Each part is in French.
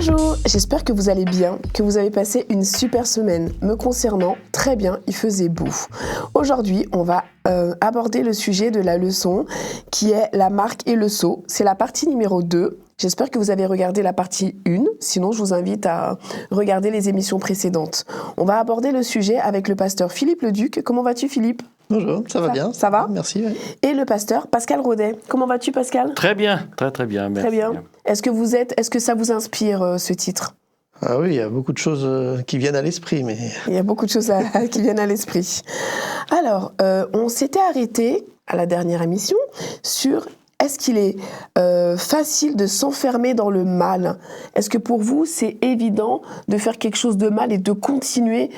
Bonjour, j'espère que vous allez bien, que vous avez passé une super semaine. Me concernant, très bien, il faisait beau. Aujourd'hui, on va aborder le sujet de la leçon qui est la marque et le sceau. C'est la partie numéro 2. J'espère que vous avez regardé la partie 1, sinon je vous invite à regarder les émissions précédentes. On va aborder le sujet avec le pasteur Philippe Leduc. Comment vas-tu, Philippe ? Bonjour, ça va bien. Ça va ? Merci. Oui. Et le pasteur Pascal Rodet. Comment vas-tu, Pascal ? Très bien, très bien, merci. Très bien. Est-ce que ça vous inspire ce titre ? Ah oui, il y a beaucoup de choses qui viennent à l'esprit, mais... Il y a beaucoup de choses qui viennent à l'esprit. Alors, on s'était arrêté à la dernière émission sur est-ce qu'il est facile de s'enfermer dans le mal ? Est-ce que pour vous, c'est évident de faire quelque chose de mal et de continuer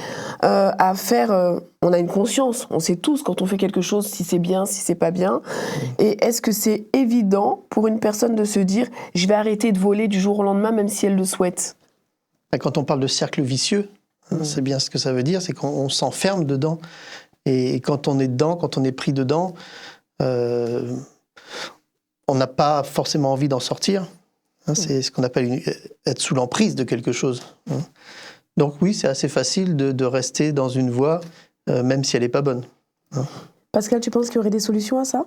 à faire... on a une conscience, on sait tous quand on fait quelque chose si c'est bien, si c'est pas bien. Et est-ce que c'est évident pour une personne de se dire « je vais arrêter de voler du jour au lendemain même si elle le souhaite » ? Quand on parle de cercle vicieux, c'est bien ce que ça veut dire, c'est qu'on s'enferme dedans. Et quand on est dedans, quand on est pris dedans... on n'a pas forcément envie d'en sortir. C'est ce qu'on appelle être sous l'emprise de quelque chose. Donc oui, c'est assez facile de rester dans une voie, même si elle n'est pas bonne. Pascal, tu penses qu'il y aurait des solutions à ça ?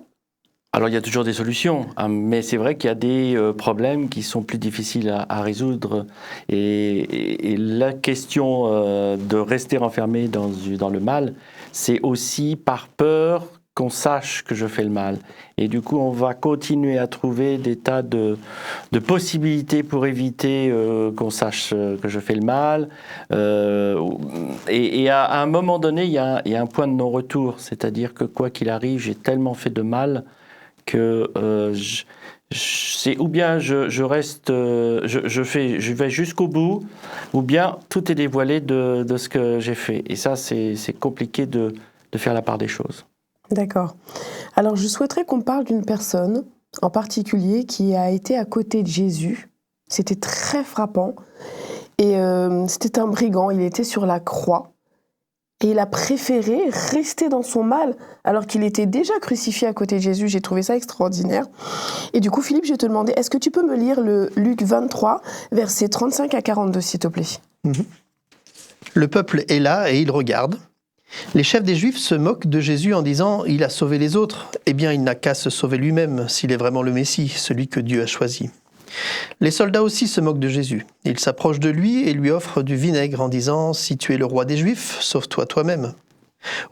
Alors il y a toujours des solutions, mais c'est vrai qu'il y a des problèmes qui sont plus difficiles à résoudre. Et la question de rester enfermé dans le mal, c'est aussi par peur qu'on sache que je fais le mal. Et du coup, on va continuer à trouver des tas de possibilités pour éviter qu'on sache que je fais le mal. Et à un moment donné, il y a un point de non-retour. C'est-à-dire que quoi qu'il arrive, j'ai tellement fait de mal que c'est ou bien je reste, je vais jusqu'au bout, ou bien tout est dévoilé de ce que j'ai fait. Et ça, c'est compliqué de faire la part des choses. D'accord. Alors, je souhaiterais qu'on parle d'une personne en particulier qui a été à côté de Jésus. C'était très frappant. Et c'était un brigand, il était sur la croix. Et il a préféré rester dans son mal alors qu'il était déjà crucifié à côté de Jésus. J'ai trouvé ça extraordinaire. Et du coup, Philippe, je vais te demander, est-ce que tu peux me lire le Luc 23, versets 35 à 42, s'il te plaît ? Le peuple est là et il regarde. Les chefs des Juifs se moquent de Jésus en disant « Il a sauvé les autres ». Eh bien, il n'a qu'à se sauver lui-même s'il est vraiment le Messie, celui que Dieu a choisi. Les soldats aussi se moquent de Jésus. Ils s'approchent de lui et lui offrent du vinaigre en disant « Si tu es le roi des Juifs, sauve-toi toi-même ».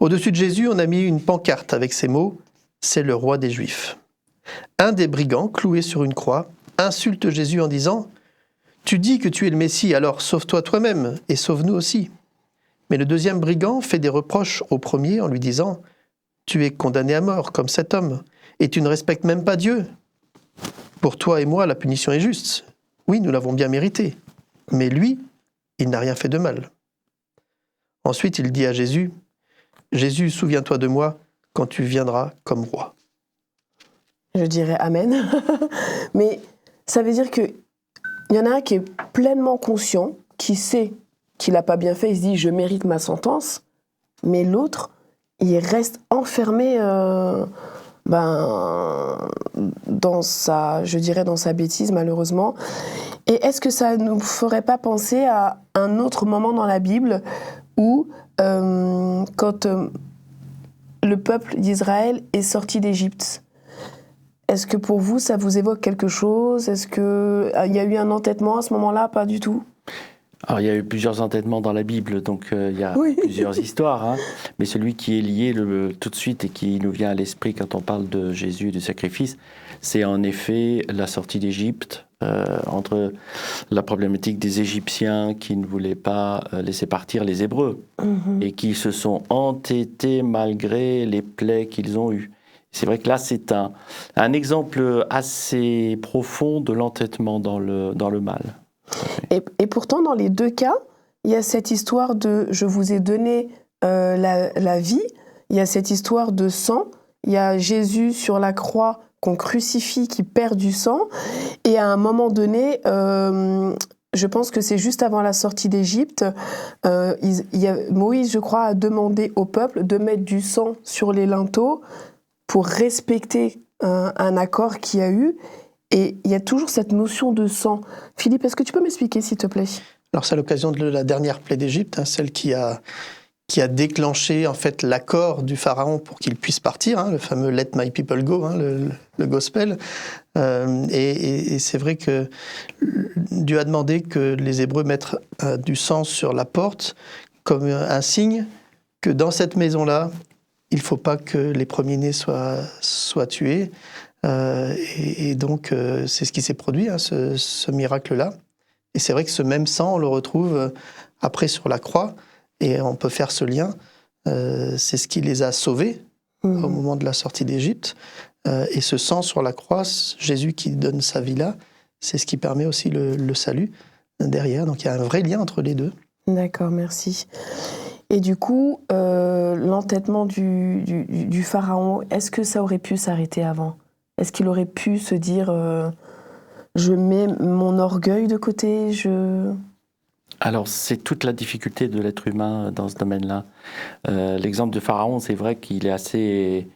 Au-dessus de Jésus, on a mis une pancarte avec ces mots « C'est le roi des Juifs ». Un des brigands, cloué sur une croix, insulte Jésus en disant « Tu dis que tu es le Messie, alors sauve-toi toi-même et sauve-nous aussi ». Mais le deuxième brigand fait des reproches au premier en lui disant « Tu es condamné à mort comme cet homme, et tu ne respectes même pas Dieu. Pour toi et moi, la punition est juste. Oui, nous l'avons bien mérité. Mais lui, il n'a rien fait de mal. » Ensuite, il dit à Jésus « Jésus, souviens-toi de moi quand tu viendras comme roi. » Je dirais Amen. Mais ça veut dire qu'il y en a un qui est pleinement conscient, qui sait qu'il n'a pas bien fait, il se dit « je mérite ma sentence », mais l'autre, il reste enfermé dans sa bêtise, malheureusement. Et est-ce que ça ne nous ferait pas penser à un autre moment dans la Bible où, quand le peuple d'Israël est sorti d'Égypte, est-ce que pour vous, ça vous évoque quelque chose ? Est-ce qu'il y a eu un entêtement à ce moment-là ? Pas du tout. Alors, il y a eu plusieurs entêtements dans la Bible, donc il y a plusieurs histoires. Mais celui qui est lié tout de suite et qui nous vient à l'esprit quand on parle de Jésus et du sacrifice, c'est en effet la sortie d'Égypte, entre la problématique des Égyptiens qui ne voulaient pas laisser partir les Hébreux et qui se sont entêtés malgré les plaies qu'ils ont eues. C'est vrai que là, c'est un exemple assez profond de l'entêtement dans le mal. Et pourtant, dans les deux cas, il y a cette histoire de « je vous ai donné la vie », il y a cette histoire de sang, il y a Jésus sur la croix qu'on crucifie, qui perd du sang, et à un moment donné, je pense que c'est juste avant la sortie d'Égypte, Moïse, je crois, a demandé au peuple de mettre du sang sur les linteaux pour respecter un accord qu'il y a eu. Et il y a toujours cette notion de sang. Philippe, est-ce que tu peux m'expliquer, s'il te plaît? Alors c'est à l'occasion de la dernière plaie d'Égypte, celle qui a déclenché en fait l'accord du pharaon pour qu'il puisse partir, le fameux Let my people go, le gospel. Et c'est vrai que Dieu a demandé que les Hébreux mettent du sang sur la porte comme un signe que dans cette maison-là, il ne faut pas que les premiers-nés soient tués. Et donc c'est ce qui s'est produit, ce miracle-là. Et c'est vrai que ce même sang, on le retrouve après sur la croix. Et on peut faire ce lien. C'est ce qui les a sauvés au moment de la sortie d'Égypte. Et ce sang sur la croix, Jésus qui donne sa vie là, c'est ce qui permet aussi le salut derrière. Donc il y a un vrai lien entre les deux. D'accord, merci. Et du coup, l'entêtement du pharaon, est-ce que ça aurait pu s'arrêter avant? Est-ce qu'il aurait pu se dire je mets mon orgueil de côté, Alors, c'est toute la difficulté de l'être humain dans ce domaine-là. L'exemple de Pharaon, c'est vrai qu'il est assez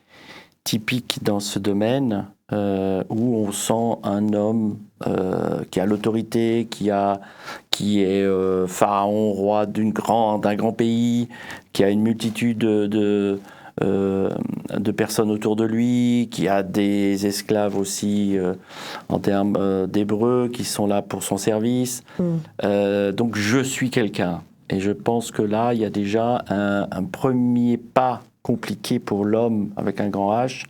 typique dans ce domaine, où on sent un homme qui a l'autorité, qui est Pharaon, roi d'un grand pays, qui a une multitude de personnes autour de lui, qui a des esclaves aussi en termes d'hébreux qui sont là pour son service. Donc je suis quelqu'un. Et je pense que là, il y a déjà un premier pas compliqué pour l'homme avec un grand H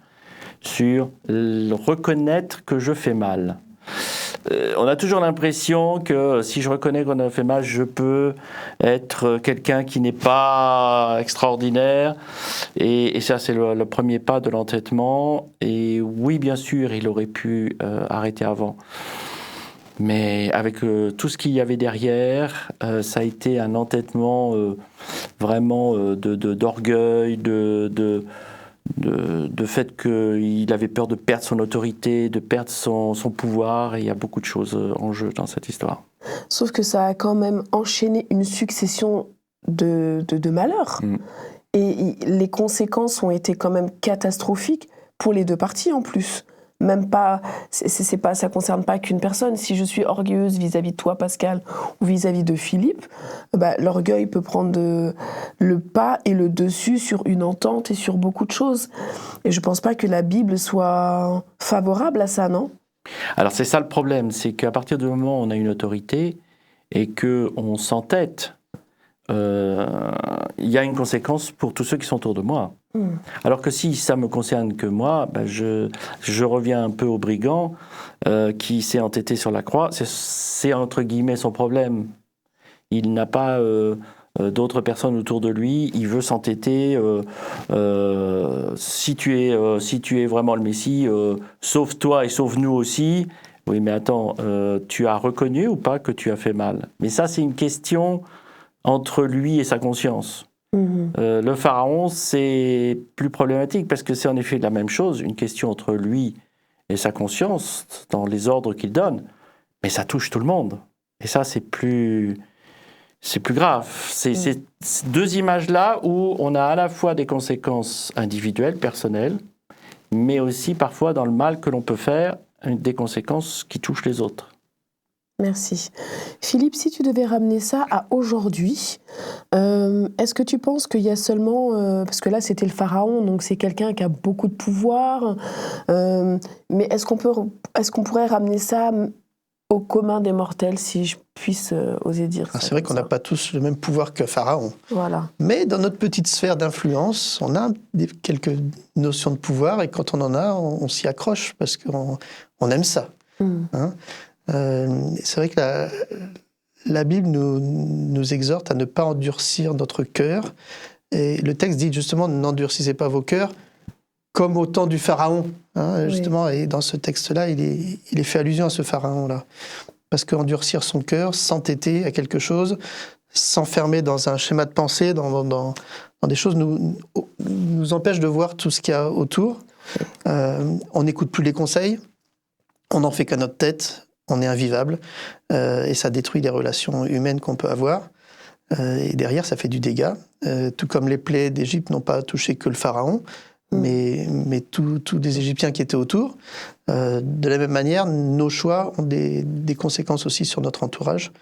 sur reconnaître que je fais mal. On a toujours l'impression que si je reconnais qu'on a fait mal, je peux être quelqu'un qui n'est pas extraordinaire. Et ça, c'est le premier pas de l'entêtement. Et oui, bien sûr, il aurait pu arrêter avant. Mais avec tout ce qu'il y avait derrière, ça a été un entêtement vraiment d'orgueil, de fait qu'il avait peur de perdre son autorité, de perdre son pouvoir, et il y a beaucoup de choses en jeu dans cette histoire. Sauf que ça a quand même enchaîné une succession de malheurs. Et les conséquences ont été quand même catastrophiques pour les deux parties en plus. Même pas, ça concerne pas qu'une personne. Si je suis orgueilleuse vis-à-vis de toi, Pascal, ou vis-à-vis de Philippe, l'orgueil peut prendre le pas et le dessus sur une entente et sur beaucoup de choses. Et je pense pas que la Bible soit favorable à ça, non? Alors c'est ça le problème, c'est qu'à partir du moment où on a une autorité et qu'on s'entête, il y a une conséquence pour tous ceux qui sont autour de moi. Alors que si ça me concerne que moi, je reviens un peu au brigand qui s'est entêté sur la croix. C'est entre guillemets son problème. Il n'a pas d'autres personnes autour de lui. Il veut s'entêter. Si tu es vraiment le Messie, sauve-toi et sauve-nous aussi. Oui, mais attends, tu as reconnu ou pas que tu as fait mal? Mais ça, c'est une question entre lui et sa conscience. Le pharaon, c'est plus problématique parce que c'est en effet la même chose, une question entre lui et sa conscience dans les ordres qu'il donne, mais ça touche tout le monde. Et ça, c'est plus grave. C'est ces deux images-là où on a à la fois des conséquences individuelles, personnelles, mais aussi parfois dans le mal que l'on peut faire, des conséquences qui touchent les autres. Merci. Philippe, si tu devais ramener ça à aujourd'hui, est-ce que tu penses qu'il y a seulement... parce que là, c'était le pharaon, donc c'est quelqu'un qui a beaucoup de pouvoir. Mais est-ce qu'on pourrait ramener ça au commun des mortels, si je puisse oser dire ça? C'est vrai qu'on n'a pas tous le même pouvoir que pharaon. Voilà. Mais dans notre petite sphère d'influence, on a quelques notions de pouvoir, et quand on en a, on s'y accroche, parce qu'on aime ça. C'est vrai que la Bible nous exhorte à ne pas endurcir notre cœur. Et le texte dit justement, n'endurcissez pas vos cœurs, comme au temps du pharaon. Justement, et dans ce texte-là, il est fait allusion à ce pharaon-là. Parce qu'endurcir son cœur, s'entêter à quelque chose, s'enfermer dans un schéma de pensée, dans des choses, nous empêche de voir tout ce qu'il y a autour. On n'écoute plus les conseils, on n'en fait qu'à notre tête. On est invivable et ça détruit les relations humaines qu'on peut avoir. Et derrière, ça fait du dégât. Tout comme les plaies d'Égypte n'ont pas touché que le pharaon, mais tous des Égyptiens qui étaient autour. De la même manière, nos choix ont des conséquences aussi sur notre entourage,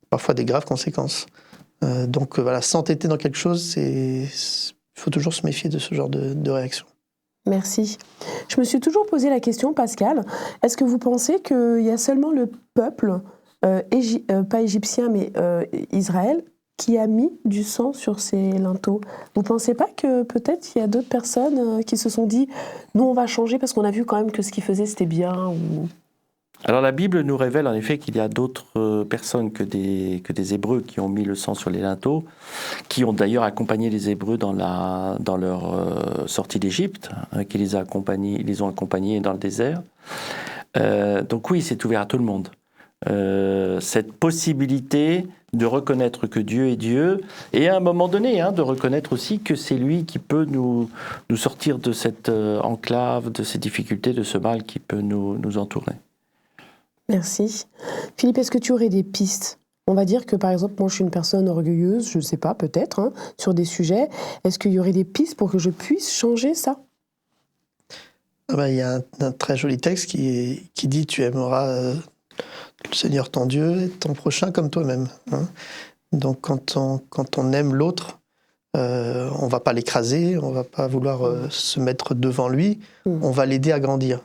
parfois des graves conséquences. Donc voilà, s'entêter dans quelque chose, il faut toujours se méfier de ce genre de réaction. Merci. Je me suis toujours posé la question, Pascal, est-ce que vous pensez qu'il y a seulement le peuple, pas égyptien, mais Israël, qui a mis du sang sur ces linteaux? Vous ne pensez pas que peut-être il y a d'autres personnes qui se sont dit « nous, on va changer parce qu'on a vu quand même que ce qu'ils faisaient, c'était bien » ou... Alors la Bible nous révèle en effet qu'il y a d'autres personnes que des Hébreux qui ont mis le sang sur les linteaux, qui ont d'ailleurs accompagné les Hébreux dans leur sortie d'Égypte, qui les ont accompagnés dans le désert. Donc oui, c'est ouvert à tout le monde. Cette possibilité de reconnaître que Dieu est Dieu, et à un moment donné, de reconnaître aussi que c'est lui qui peut nous sortir de cette enclave, de ces difficultés, de ce mal qui peut nous entourer. Merci. Philippe, est-ce que tu aurais des pistes? On va dire que, par exemple, moi, je suis une personne orgueilleuse, je ne sais pas, peut-être, sur des sujets. Est-ce qu'il y aurait des pistes pour que je puisse changer ça? Il y a un très joli texte qui dit « Tu aimeras le Seigneur ton Dieu et ton prochain comme toi-même ». Donc, quand on aime l'autre, on ne va pas l'écraser, on ne va pas vouloir se mettre devant lui, on va l'aider à grandir.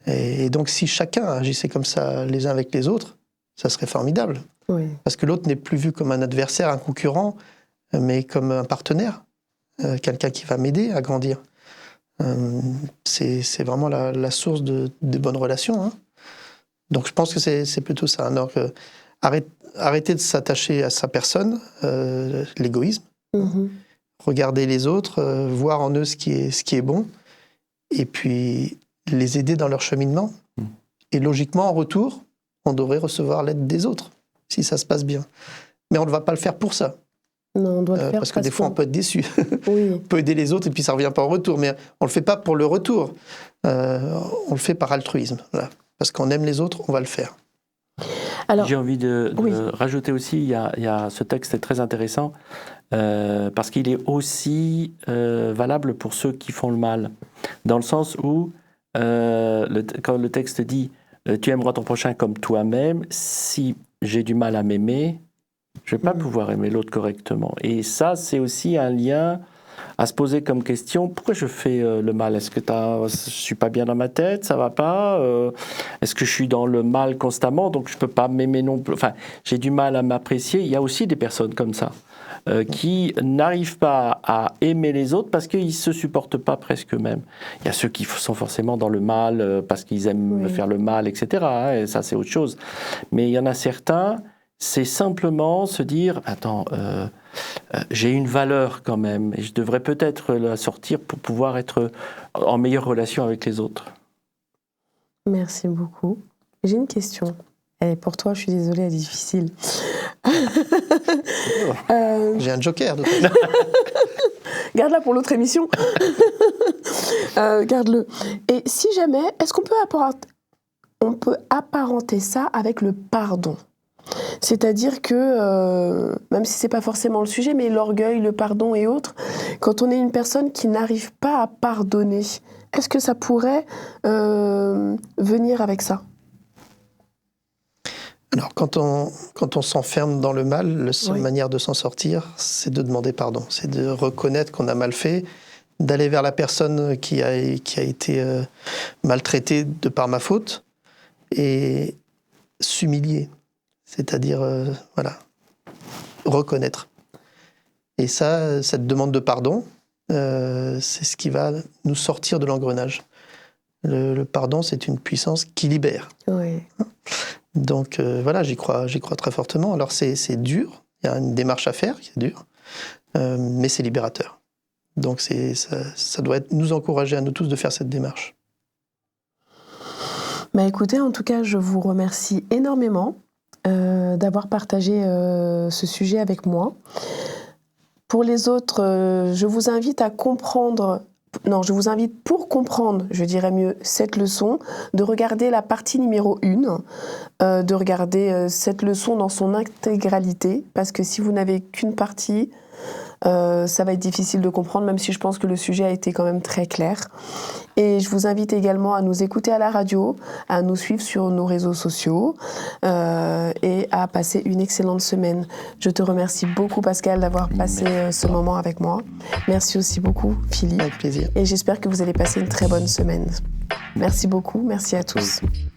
Et donc, si chacun agissait comme ça les uns avec les autres, ça serait formidable. Oui. Parce que l'autre n'est plus vu comme un adversaire, un concurrent, mais comme un partenaire, quelqu'un qui va m'aider à grandir. C'est vraiment la source de bonnes relations. Donc, je pense que c'est plutôt ça. Donc, arrêter de s'attacher à sa personne, l'égoïsme, regarder les autres, voir en eux ce qui est bon, et puis les aider dans leur cheminement. Et logiquement, en retour, on devrait recevoir l'aide des autres, si ça se passe bien. Mais on ne va pas le faire pour ça. Non, on doit le faire parce que des fois, on peut être déçu. Oui. On peut aider les autres et puis ça ne revient pas en retour. Mais on ne le fait pas pour le retour. On le fait par altruisme. Voilà. Parce qu'on aime les autres, on va le faire. Alors, j'ai envie de rajouter aussi, il y a ce texte est très intéressant, parce qu'il est aussi valable pour ceux qui font le mal. Dans le sens où, quand le texte dit « Tu aimeras ton prochain comme toi-même », si j'ai du mal à m'aimer, je ne vais pas pouvoir aimer l'autre correctement. Et ça, c'est aussi un lien à se poser comme question, pourquoi je fais le mal? Est-ce que je ne suis pas bien dans ma tête? Ça ne va pas? Est-ce que je suis dans le mal constamment, donc je ne peux pas m'aimer non plus? Enfin, j'ai du mal à m'apprécier. Il y a aussi des personnes comme ça, qui n'arrivent pas à aimer les autres parce qu'ils ne se supportent pas presque eux-mêmes. Il y a ceux qui sont forcément dans le mal parce qu'ils aiment faire le mal, etc. Et ça, c'est autre chose. Mais il y en a certains, c'est simplement se dire, attends, j'ai une valeur quand même, et je devrais peut-être la sortir pour pouvoir être en meilleure relation avec les autres. Merci beaucoup. J'ai une question. Et pour toi, je suis désolée, elle est difficile. J'ai un joker. Garde-la pour l'autre émission. Garde-le. Et si jamais, est-ce qu'on peut apparenter ça avec le pardon? C'est-à-dire que, même si ce n'est pas forcément le sujet, mais l'orgueil, le pardon et autres, quand on est une personne qui n'arrive pas à pardonner, est-ce que ça pourrait venir avec ça? Alors, quand on s'enferme dans le mal, la seule manière de s'en sortir, c'est de demander pardon. C'est de reconnaître qu'on a mal fait, d'aller vers la personne qui a été maltraitée de par ma faute et s'humilier. C'est-à-dire, reconnaître. Et ça, cette demande de pardon, c'est ce qui va nous sortir de l'engrenage. Le pardon, c'est une puissance qui libère. Oui. Donc j'y crois très fortement. Alors c'est dur, il y a une démarche à faire qui est dure, mais c'est libérateur. Donc ça doit nous encourager à nous tous de faire cette démarche. Écoutez, en tout cas, je vous remercie énormément d'avoir partagé ce sujet avec moi. Pour les autres, je vous invite à comprendre... Non, je vous invite, pour comprendre, je dirais mieux, cette leçon, de regarder la partie numéro 1, de regarder cette leçon dans son intégralité, parce que si vous n'avez qu'une partie, ça va être difficile de comprendre, même si je pense que le sujet a été quand même très clair. Et je vous invite également à nous écouter à la radio, à nous suivre sur nos réseaux sociaux et à passer une excellente semaine. Je te remercie beaucoup, Pascal, d'avoir passé ce moment avec moi. Merci aussi beaucoup, Philippe. Avec plaisir. Et j'espère que vous allez passer une très bonne semaine. Merci beaucoup, merci à tous. Oui.